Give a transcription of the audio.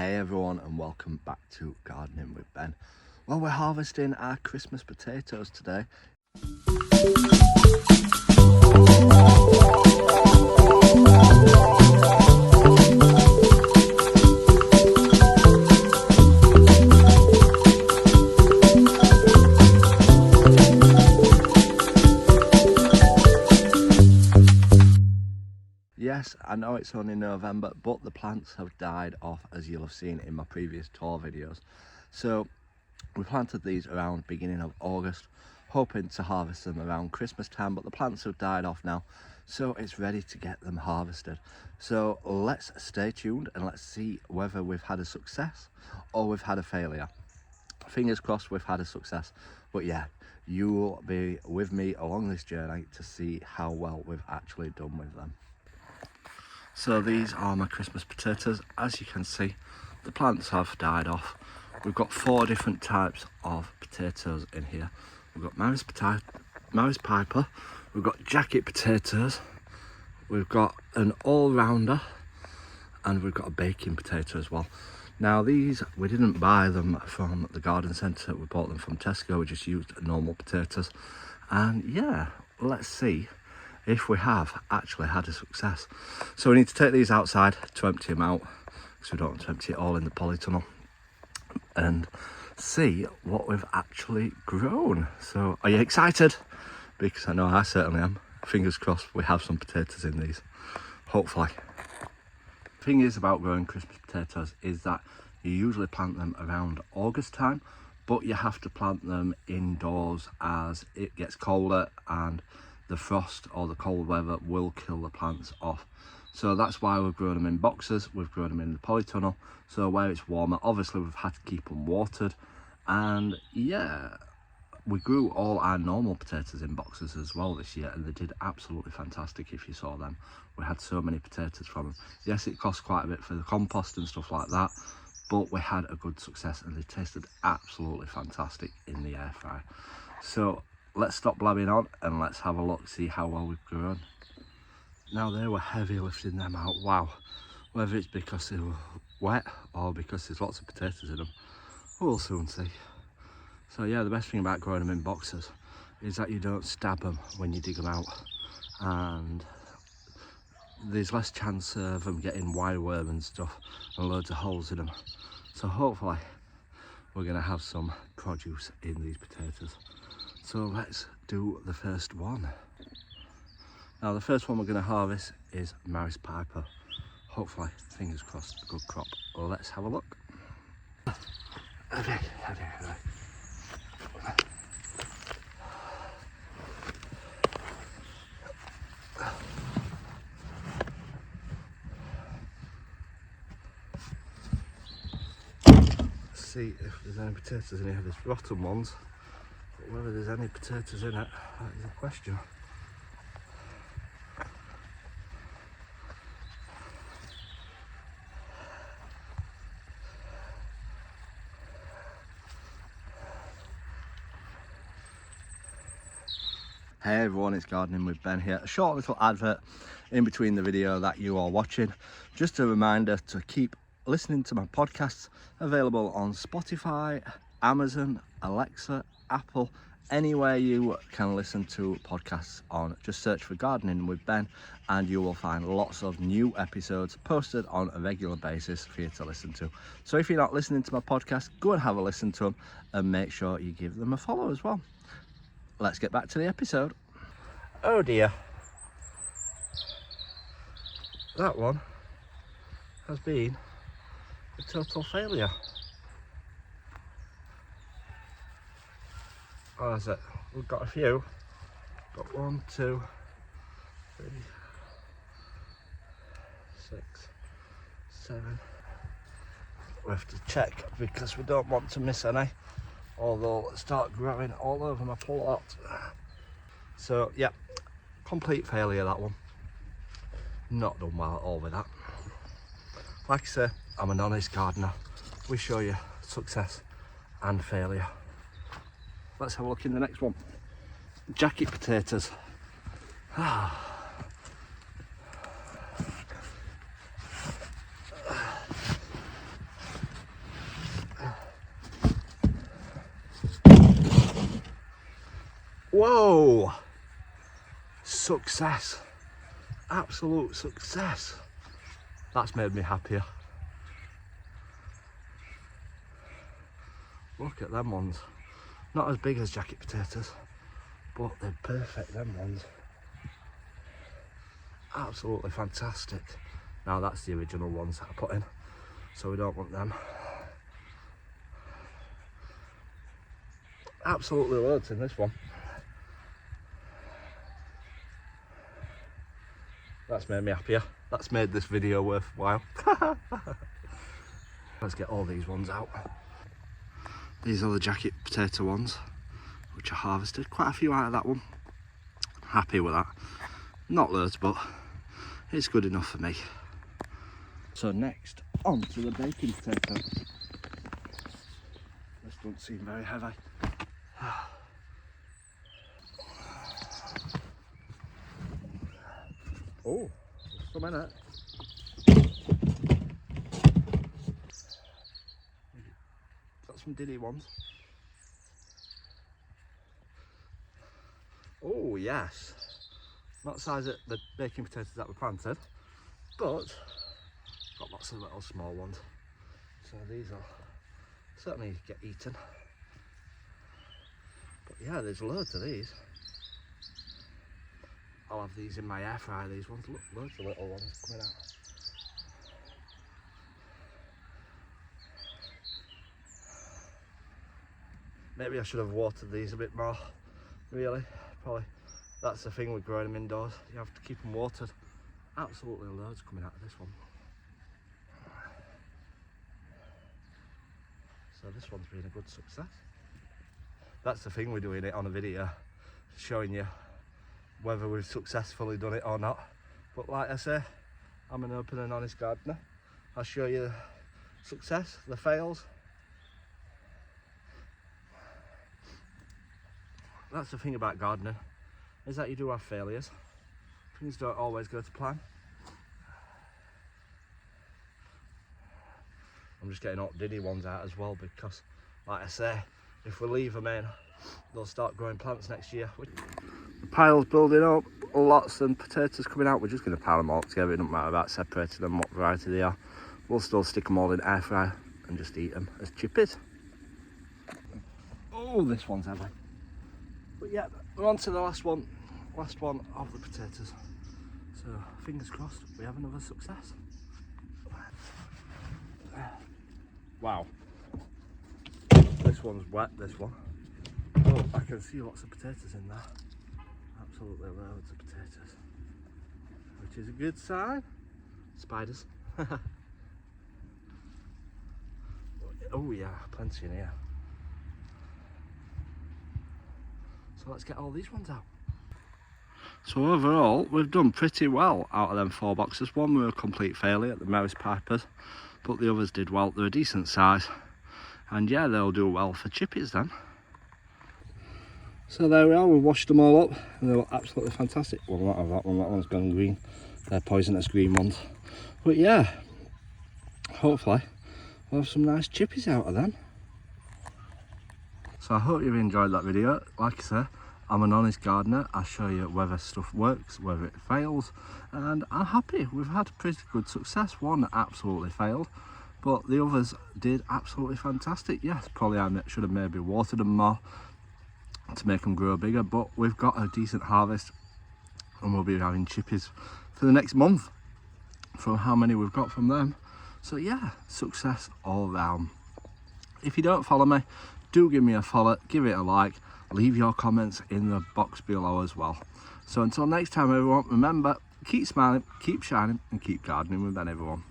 Hey everyone, and welcome back to Gardening with Ben. Well, we're harvesting our Christmas potatoes today. Yes, I know it's only November, but the plants have died off, as you'll have seen in my previous tour videos. So we planted these around beginning of August, hoping to harvest them around Christmas time, but the plants have died off now, so it's ready to get them harvested. So let's stay tuned and let's see whether we've had a success or we've had a failure. Fingers crossed we've had a success, but yeah, you will be with me along this journey to see how well we've actually done with them. So these are my Christmas potatoes. As you can see, the plants have died off. We've got 4 different types of potatoes in here. We've got Maris Piper, we've got jacket potatoes, we've got an all-rounder, and we've got a baking potato as well. Now these, we didn't buy them from the garden centre, we bought them from Tesco. We just used normal potatoes. And yeah, let's see if we have actually had a success. So we need to take these outside to empty them out, because we don't want to empty it all in the polytunnel, and see what we've actually grown. So are you excited? Because I know I certainly am. Fingers crossed we have some potatoes in these, hopefully. The thing is about growing Christmas potatoes is that you usually plant them around August time, but you have to plant them indoors as it gets colder and the frost or the cold weather will kill the plants off. So that's why we've grown them in boxes, we've grown them in the polytunnel, so where it's warmer. Obviously we've had to keep them watered, and yeah, we grew all our normal potatoes in boxes as well this year, and they did absolutely fantastic. If you saw them, we had so many potatoes from them. Yes, it cost quite a bit for the compost and stuff like that, but we had a good success and they tasted absolutely fantastic in the air fryer. So let's stop blabbing on and let's have a look, see how well we've grown. Now they were heavy lifting them out. Wow, whether it's because they were wet or because there's lots of potatoes in them, we'll soon see. So yeah, the best thing about growing them in boxes is that you don't stab them when you dig them out, and there's less chance of them getting wireworm and stuff and loads of holes in them. So hopefully we're going to have some produce in these potatoes. So let's do the first one. Now the first one we're going to harvest is Maris Piper. Hopefully, fingers crossed, a good crop. Well, let's have a look. See if there's any potatoes in here. There's rotten ones, but whether there's any potatoes in it, that is a question. Hey everyone, it's Gardening with Ben here. A short little advert in between the video that you are watching. Just a reminder to keep listening to my podcasts, available on Spotify, Amazon, Alexa, Apple, anywhere you can listen to podcasts on. Just search for Gardening with Ben and you will find lots of new episodes posted on a regular basis for you to listen to. So if you're not listening to my podcast, go and have a listen to them and make sure you give them a follow as well. Let's get back to the episode. Oh dear, that one has been a total failure. Oh, is it? We've got a few. Got 1, 2, 3, 6, 7. We have to check because we don't want to miss any, although they'll start growing all over my plot. So yeah, complete failure that one. Not done well at all with that. Like I say, I'm an honest gardener. We show you success and failure. Let's have a look in the next one. Jacket potatoes. Whoa! Success. Absolute success. That's made me happier. Look at them ones. Not as big as jacket potatoes, but they're perfect, them ones. Absolutely fantastic. Now that's the original ones that I put in, so we don't want them. Absolutely loads in this one. That's made me happier. That's made this video worthwhile. Let's get all these ones out. These are the jacket potato ones, which I harvested. Quite a few out of that one. Happy with that. Not loads, but it's good enough for me. So next, on to the baking potato. This doesn't seem very heavy. Oh, there's some in it. Got some diddy ones. Oh yes, not the size of the baking potatoes that were planted, but got lots of little small ones. So these will certainly get eaten. But yeah, there's loads of these. I'll have these in my air fryer, these ones. Look, loads of little ones coming out. Maybe I should have watered these a bit more, really. Probably that's the thing with growing them indoors. You have to keep them watered. Absolutely loads coming out of this one. So this one's been a good success. That's the thing with doing it on a video, showing you whether we've successfully done it or not. But like I say, I'm an open and honest gardener. I'll show you the success, the fails. That's the thing about gardening, is that you do have failures. Things don't always go to plan. I'm just getting hot diddy ones out as well, because like I say, if we leave them in, they'll start growing plants next year. The pile's building up, lots of potatoes coming out. We're just going to pile them all together. It doesn't matter about separating them, what variety they are. We'll still stick them all in air fryer and just eat them as chippies. Oh, this one's heavy. But yeah, we're on to the last one of the potatoes. So fingers crossed we have another success. Wow. This one's wet, this one. Oh, I can see lots of potatoes in there. Absolutely loads of potatoes. Which is a good sign. Spiders. Oh yeah, plenty in here. So let's get all these ones out. So overall, we've done pretty well out of them 4 boxes. One were a complete failure, the Maris Pipers, but the others did well. They're a decent size. And yeah, they'll do well for chippies then. So there we are, we've washed them all up and they look absolutely fantastic. Well, not have that one, that one's gone green. They're poisonous green ones. But yeah, hopefully we'll have some nice chippies out of them. So I hope you've enjoyed that video. Like I say, I'm an honest gardener. I show you whether stuff works, whether it fails, and I'm happy. We've had pretty good success. One absolutely failed, but the others did absolutely fantastic. Yes, probably I should have maybe watered them more to make them grow bigger, but we've got a decent harvest and we'll be having chippies for the next month from how many we've got from them. So yeah, success all round. If you don't follow me, do give me a follow, give it a like, leave your comments in the box below as well. So until next time everyone, remember, keep smiling, keep shining and keep gardening with Ben everyone.